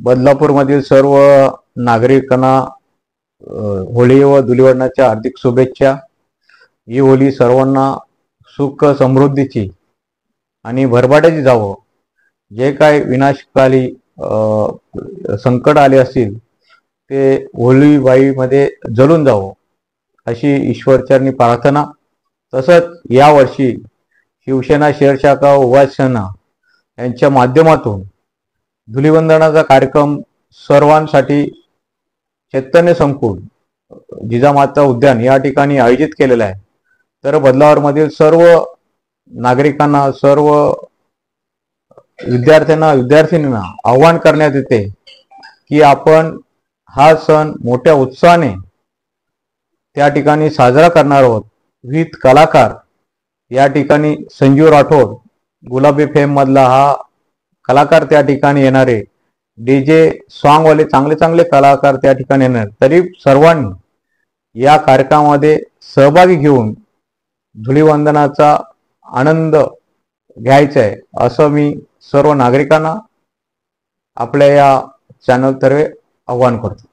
बदलापूरमधील सर्व नागरिकांना होळी व धुलीवंदनाच्या हार्दिक शुभेच्छा। ही होळी सर्वांना सुख समृद्धीची आणि भरभराटीची जावो। जे काय विनाशकाली संकट आले असतील ते होळीबाईमध्ये जळून जावो अशी ईश्वरचरणी प्रार्थना। तसंच यावर्षी शिवसेना शहर शाखा उपासेना यांच्या माध्यमातून धुलीवंदनाचा कार्यक्रम सर्वांसाठी चैतन्य संकुल जिजामाता उद्यान या ठिकाणी आयोजित केलेला आहे। तर बदलापूरमधील सर्व नागरिकांना, सर्व विद्यार्थ्यांना, विद्यार्थिनींना आवाहन करण्यात येते की आपण हा सण मोठ्या उत्साहाने त्या ठिकाणी साजरा करणार आहोत। विविध कलाकार या ठिकाणी, संजीव राठोड गुलाबी फेम मधला हा कलाकार त्या ठिकाणी येणारे, डीजे सॉन्ग वाले चांगले कलाकार त्या ठिकाणी येणार। तरी सर्वांनी या कार्यक्रमामध्ये सहभागी घेऊन धुलीवंदनाचा आनंद घ्यायचा आहे असं मी सर्व नागरिकांना आपल्या या चॅनलतर्फे आवाहन करतो।